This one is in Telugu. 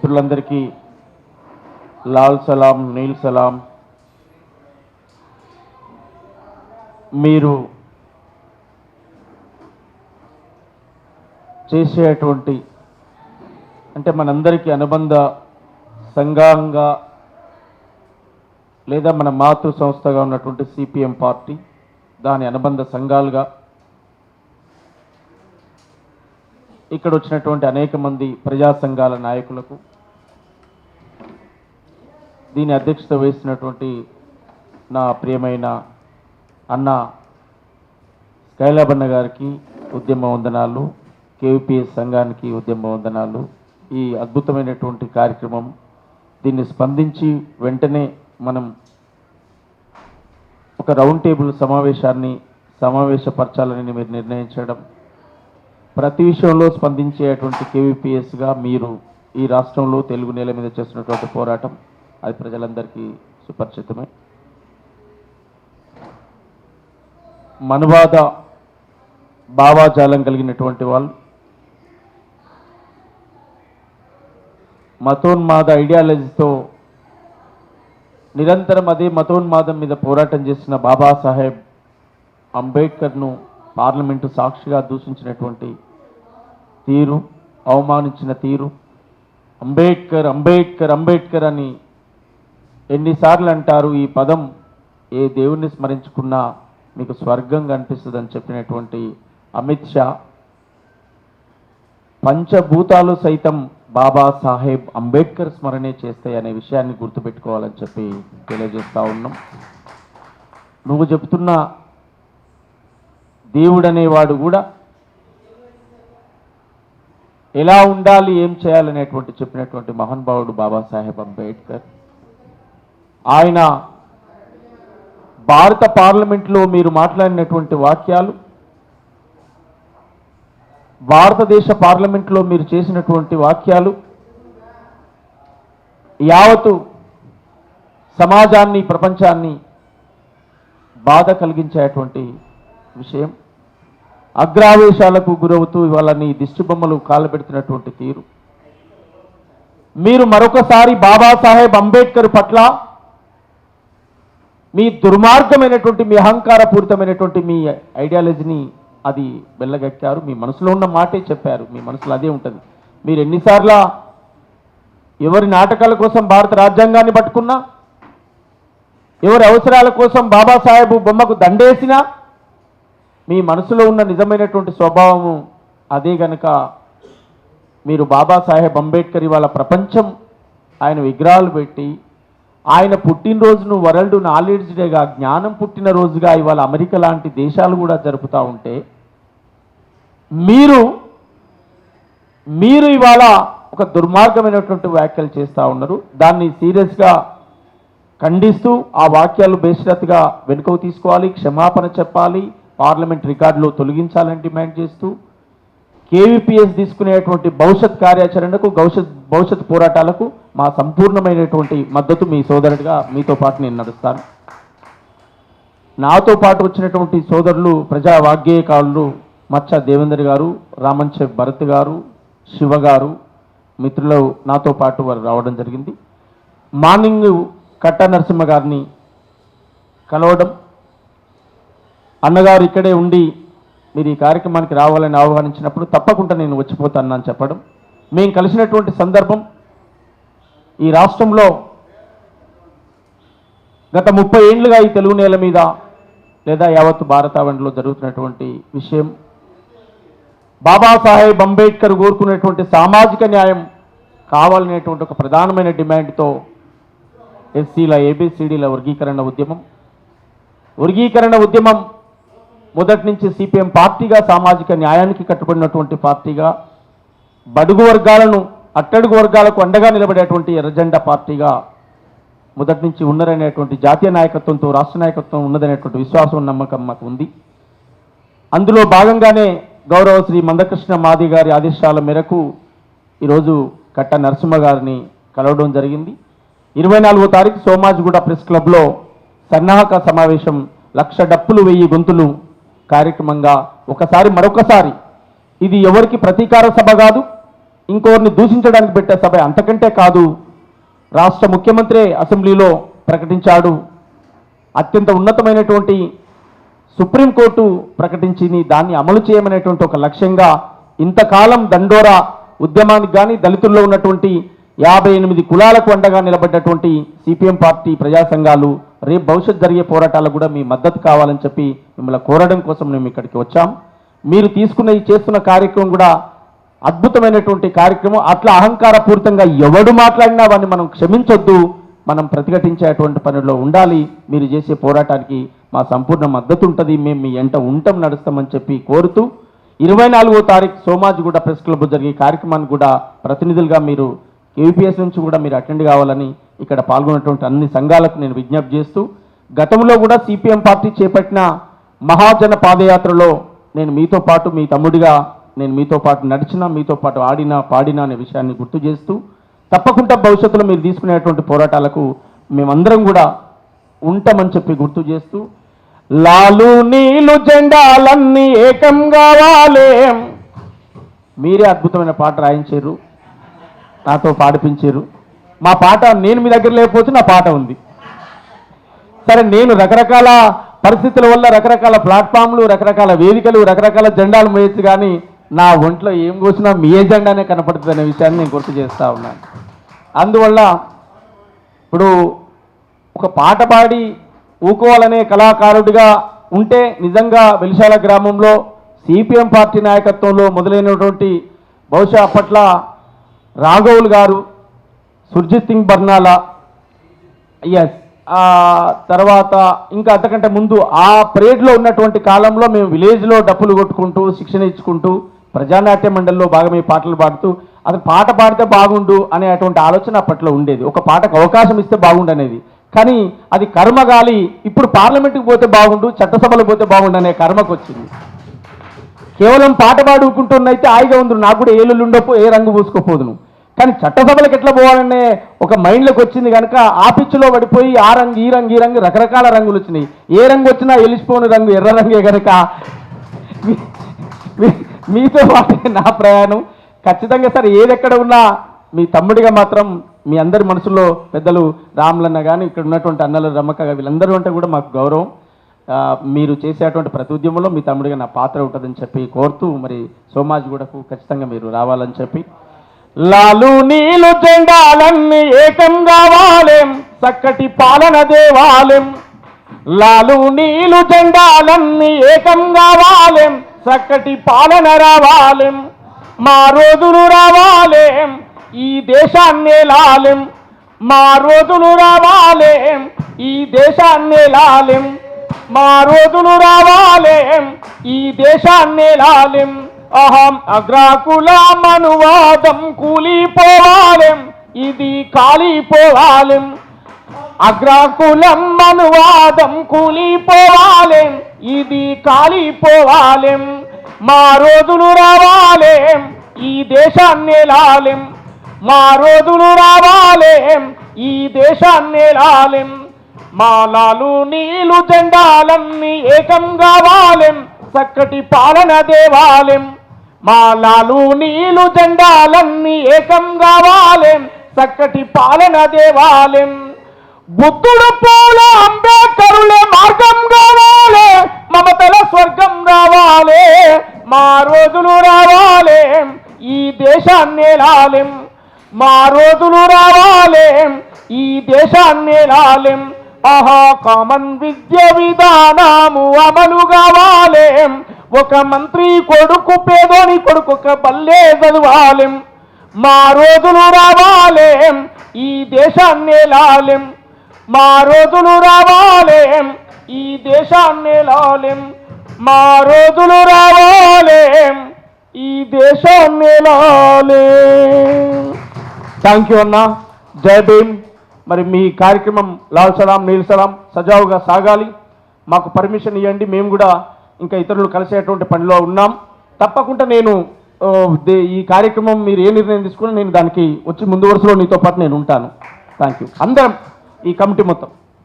మిత్రులందరికీ లాల్ సలాం, నీల్ సలాం. మీరు చేసేటువంటి అంటే మనందరికీ అనుబంధ సంఘంగా లేదా మన మాతృ సంస్థగా ఉన్నటువంటి సిపిఎం పార్టీ, దాని అనుబంధ సంఘాలుగా ఇక్కడ వచ్చినటువంటి అనేక మంది ప్రజా సంఘాల నాయకులకు, దీని అధ్యక్షత వహిస్తున్నటువంటి నా ప్రియమైన అన్న స్కైలాబ్ అన్న గారికి ఉద్యమ వందనాలు, కేవీపీఎస్ సంఘానికి ఉద్యమ వందనాలు. ఈ అద్భుతమైనటువంటి కార్యక్రమం, దీన్ని స్పందించి వెంటనే మనం ఒక రౌండ్ టేబుల్ సమావేశపరచాలని మీరు నిర్ణయించడం, ప్రతి విషయంలో స్పందించేటువంటి కేవీపీఎస్గా మీరు ఈ రాష్ట్రంలో తెలుగు నేల మీద చేస్తున్నటువంటి పోరాటం అది ప్రజలందరికీ సుపరిచితమే. మనువాద భావాజాలం కలిగినటువంటి వాళ్ళు, మతోన్మాద ఐడియాలజీతో నిరంతరం అదే మతోన్మాదం మీద పోరాటం చేసిన బాబాసాహెబ్ అంబేద్కర్ను పార్లమెంటు సాక్షిగా దూషించినటువంటి తీరు, అవమానించిన తీరు, అంబేద్కర్ అంబేద్కర్ అంబేద్కర్ అని ఎన్నిసార్లు అంటారు, ఈ పదం ఏ దేవుణ్ణి స్మరించుకున్నా మీకు స్వర్గం కనిపిస్తుందని చెప్పినటువంటి అమిత్ షా, పంచభూతాలు సైతం బాబాసాహెబ్ అంబేద్కర్ స్మరణే చేస్తాయి అనే విషయాన్ని గుర్తుపెట్టుకోవాలని చెప్పి తెలియజేస్తూ ఉన్నాం. నువ్వు చెబుతున్న దేవుడు అనేవాడు కూడా ఎలా ఉండాలి, ఏం చేయాలనేటువంటి చెప్పినటువంటి మహానుభావుడు బాబాసాహెబ్ అంబేద్కర్. ఆయన భారత పార్లమెంట్లో మీరు మాట్లాడినటువంటి వాక్యాలు, భారతదేశ పార్లమెంట్లో మీరు చేసినటువంటి వాక్యాలు యావత్తు సమాజాన్ని, ప్రపంచాన్ని బాధ కలిగించేటువంటి విషయం. అగ్రావేశాలకు గురవుతూ వాళ్ళని దిష్టి బొమ్మలు కాళ్ళబెడుతున్నటువంటి తీరు. మీరు మరొకసారి బాబాసాహెబ్ అంబేద్కర్ పట్ల మీ దుర్మార్గమైనటువంటి, మీ అహంకారపూరితమైనటువంటి మీ ఐడియాలజీని అది వెళ్ళగక్కారు. మీ మనసులో ఉన్న మాటే చెప్పారు, మీ మనసులో అదే ఉంటుంది. మీరు ఎన్నిసార్లు ఎవరి నాటకాల కోసం భారత రాజ్యాంగాన్ని పట్టుకున్నా, ఎవరి అవసరాల కోసం బాబాసాహెబ్ బొమ్మకు దండేసినా, మీ మనసులో ఉన్న నిజమైనటువంటి స్వభావము అదే గనక మీరు బాబాసాహెబ్ అంబేద్కర్ ఇవాళ ప్రపంచం ఆయన విగ్రహాలు పెట్టి, ఆయన పుట్టినరోజును వరల్డ్ నాలెడ్జ్ డేగా, జ్ఞానం పుట్టినరోజుగా ఇవాళ అమెరికా లాంటి దేశాలు కూడా జరుపుతూ ఉంటే, మీరు ఇవాళ ఒక దుర్మార్గమైనటువంటి వ్యాఖ్యలు చేస్తూ ఉన్నారు. దాన్ని సీరియస్గా ఖండిస్తూ ఆ వాక్యాలు బేషరతుగా వెనుకకు తీసుకోవాలి, క్షమాపణ చెప్పాలి, పార్లమెంట్ రికార్డులో తొలగించాలని డిమాండ్ చేస్తూ కేవీపీఎస్ తీసుకునేటువంటి భవిష్యత్ కార్యాచరణకు, భవిష్యత్ పోరాటాలకు మా సంపూర్ణమైనటువంటి మద్దతు మీ సోదరుడిగా మీతో పాటు నేను నడుస్తాను. నాతో పాటు వచ్చినటువంటి సోదరులు, ప్రజా వాగ్గేయకారులు మచ్చ దేవేందర్ గారు, రామంచె భరత్ గారు, శివ గారు, మిత్రులు నాతో పాటు వారు రావడం జరిగింది. మార్నింగ్ కట్ట నరసింహ గారిని కలవడం, అన్నగారు ఇక్కడే ఉండి మీరు ఈ కార్యక్రమానికి రావాలని ఆహ్వానించినప్పుడు తప్పకుండా నేను వచ్చిపోతానని చెప్పడం, మేము కలిసినటువంటి సందర్భం ఈ రాష్ట్రంలో గత 30 ఏళ్లుగా ఈ తెలుగు నేల మీద లేదా యావత్తు భారతావనిలో జరుగుతున్నటువంటి విషయం, బాబాసాహెబ్ అంబేద్కర్ కోరుకునేటువంటి సామాజిక న్యాయం కావాలనేటువంటి ఒక ప్రధానమైన డిమాండ్తో ఎస్సీల, ఏబిసిడీల వర్గీకరణ ఉద్యమం మొదటి నుంచి సిపిఎం పార్టీగా సామాజిక న్యాయానికి కట్టుబడినటువంటి పార్టీగా, బడుగు వర్గాలను, అట్టడుగు వర్గాలకు అండగా నిలబడేటువంటి ఎర్రజెండా పార్టీగా మొదటి నుంచి ఉన్నారనేటువంటి జాతీయ నాయకత్వంతో రాష్ట్ర నాయకత్వం ఉన్నదనేటువంటి విశ్వాసం, నమ్మకం మాకు ఉంది. అందులో భాగంగానే గౌరవ శ్రీ మందకృష్ణ మాది గారి ఆదేశాల మేరకు ఈరోజు కట్ట నరసింహ గారిని కలవడం జరిగింది. 24వ తారీఖు సోమాజిగూడ ప్రెస్ క్లబ్లో సన్నాహక సమావేశం, 1,00,000 డప్పులు 1000 గొంతులు కార్యక్రమంగా మరొకసారి ఇది ఎవరికి ప్రతీకార సభ కాదు, ఇంకోరిని దూషించడానికి పెట్టే సభ. అంతకంటే కాదు, రాష్ట్ర ముఖ్యమంత్రి అసెంబ్లీలో ప్రకటించాడు, అత్యంత ఉన్నతమైనటువంటి సుప్రీంకోర్టు ప్రకటించింది, దాన్ని అమలు చేయమనేటువంటి ఒక లక్ష్యంగా ఇంతకాలం దండోరా ఉద్యమానికి కానీ దళితుల్లో ఉన్నటువంటి 58 కులాలకు అండగా నిలబడ్డటువంటి సిపిఎం పార్టీ ప్రజా సంఘాలు రేపు భవిష్యత్ జరిగే పోరాటాలకు కూడా మీ మద్దతు కావాలని చెప్పి మిమ్మల్ని కోరడం కోసం మేము ఇక్కడికి వచ్చాం. మీరు చేస్తున్న కార్యక్రమం కూడా అద్భుతమైనటువంటి కార్యక్రమం. అట్లా అహంకారపూరితంగా ఎవడు మాట్లాడినా వాడిని మనం క్షమించొద్దు, మనం ప్రతిఘటించేటువంటి పనిలో ఉండాలి. మీరు చేసే పోరాటానికి మా సంపూర్ణ మద్దతు ఉంటుంది, మేము మీ ఎంట ఉంటాం, నడుస్తామని చెప్పి కోరుతూ 24వ తారీఖు సోమాజిగూడ ప్రెస్ క్లబ్ జరిగే కార్యక్రమానికి కూడా ప్రతినిధులుగా మీరు యూపీఎస్ నుంచి కూడా మీరు అటెండ్ కావాలని ఇక్కడ పాల్గొన్నటువంటి అన్ని సంఘాలకు నేను విజ్ఞప్తి చేస్తూ, గతంలో కూడా సిపిఎం పార్టీ చేపట్టిన మహాజన పాదయాత్రలో నేను మీతో పాటు, మీ తమ్ముడిగా నేను మీతో పాటు నడిచిన, మీతో పాటు ఆడినా పాడినా అనే విషయాన్ని గుర్తు చేస్తూ, తప్పకుండా భవిష్యత్తులో మీరు తీసుకునేటువంటి పోరాటాలకు మేమందరం కూడా ఉంటామని చెప్పి గుర్తు చేస్తూ, లాలు నీలు జెండాలన్నీ ఏకం కావాలే. మీరే అద్భుతమైన పాట రాయించారు, నాతో పాడిపించారు. మా పాట నేను మీ దగ్గర లేకపోతే నా పాట ఉంది. సరే, నేను రకరకాల పరిస్థితుల వల్ల రకరకాల ప్లాట్ఫామ్లు, రకరకాల వేదికలు, రకరకాల జెండాలు మోయచ్చు, కానీ నా ఒంట్లో ఏం కోసినా మీ జెండానే కనపడుతుంది అనే విషయాన్ని నేను గుర్తు చేస్తూ ఉన్నాను. అందువల్ల ఇప్పుడు ఒక పాట పాడి ఊకోవాలనే కళాకారుడిగా ఉంటే నిజంగా వెలిశాల గ్రామంలో సిపిఎం పార్టీ నాయకత్వంలో మొదలైనటువంటి బహుశా అప్పట్ల రాఘవులు గారు, సుర్జిత్ సింగ్ బర్నాలా, తర్వాత ఇంకా అంతకంటే ముందు ఆ పరేడ్లో ఉన్నటువంటి కాలంలో మేము విలేజ్లో డప్పులు కొట్టుకుంటూ శిక్షణ ఇచ్చుకుంటూ ప్రజానాట్య మండలిలో భాగమే పాటలు పాడుతూ అసలు పాట పాడితే బాగుండు అనేటువంటి ఆలోచన అప్పట్లో ఉండేది. ఒక పాటకు అవకాశం ఇస్తే బాగుండు అనేది. కానీ అది కర్మగాలి. ఇప్పుడు పార్లమెంట్కి పోతే బాగుండు, చట్టసభలకు పోతే బాగుండు అనే కర్మకు వచ్చింది. కేవలం పాట పాడుకుంటున్నైతే హాయిగా ఉంది, నాకు కూడా ఏళ్ళు ఉండపో, ఏ రంగు పూసుకోపోదును. కానీ చట్టసభలకు ఎట్లా పోవాలనే ఒక మైండ్లోకి వచ్చింది కనుక ఆ పిచ్చిలో పడిపోయి ఆ రంగు ఈ రంగు ఈ రంగు రకరకాల రంగులు వచ్చినాయి. ఏ రంగు వచ్చినా ఎలిసిపోని రంగు ఎర్ర రంగే కనుక మీతో పాటే నా ప్రయాణం. ఖచ్చితంగా సార్, ఏదెక్కడ ఉన్నా మీ తమ్ముడిగా మాత్రం మీ అందరి మనసులో పెద్దలు రాములన్న కానీ ఇక్కడ ఉన్నటువంటి అన్నలు రమ్మక్క వీళ్ళందరూ అంటే కూడా మాకు గౌరవం. మీరు చేసేటువంటి ప్రతి ఉద్యమంలో మీ తమ్ముడిగా నా పాత్ర ఉంటుందని చెప్పి కోరుతూ, మరి సోమాజిగూడకు ఖచ్చితంగా మీరు రావాలని చెప్పి, లాలు నీలు జెండాలన్నీ ఏకం కావాలేం, చక్కటి పాలన దేవాలెం. లాలు నీలు జెండాలన్నీ ఏకం కావాలేం, చక్కటి పాలన రావాలెం. మా రోజులు రావాలేం, ఈ దేశాన్ని లాలెం. మా రోజులు రావాలేం, ఈ దేశాన్ని లాలెం. మా రోజులు రావాలేం, ఈ దేశాన్ని లాలెం. అహం అగ్రాకుల మనువాదం కూలిపోవాలెం, ఇది కాలిపోవాలెం. అగ్రాకులం మనువాదం కూలిపోవాలెం, ఇది కాలిపోవాలెం. మా రోజులు రావాలేం, ఈ దేశాన్ని లాలెం. మా రోజులు రావాలేం, ఈ దేశాన్ని లాలెం. మా లాలు నీలు జెండాలన్నీ ఏకం కావాలెం, చక్కటి పాలన దేవాలెం. మా లాలు నీలు జెండాలన్నీ ఏకం కావాలెం, చక్కటి పాలన దేవాలెం. బుద్ధుడు పూల అంబేద్కరులే మార్గం కావాలే, మమతల స్వర్గం రావాలే. మా రోజులు రావాలేం, ఈ దేశాన్ని లాలెం. మా రోజులు రావాలేం, ఈ దేశాన్ని లాలెం. ఆహా కామన్ విద్య విధానము అమలు కావాలేం. ఒక మంత్రి కొడుకు పేదోని కొడుకు ఒక పల్లె చదవాలెం. మా రోజులు రావాలేం, ఈ దేశాన్ని లాలెం. మా రోజులు రావాలేం, ఈ దేశాన్ని లాలెం. మా రోజులు రావాలేం, ఈ దేశాన్ని లాలెం. థ్యాంక్ యూ అన్న. జై భీమ్. మరి మీ కార్యక్రమం లాల్ సలాం నీల్ సలాం సజావుగా సాగాలి. మాకు పర్మిషన్ ఇవ్వండి, మేము కూడా ఇంకా ఇతరులు కలిసేటువంటి పనిలో ఉన్నాం. తప్పకుండా నేను ఈ కార్యక్రమం మీరు ఏ నిర్ణయం తీసుకున్నా నేను దానికి వచ్చి ముందు వరుసలో నీతో పాటు నేను ఉంటాను. Thank you. అందరం ఈ కమిటీ మొత్తం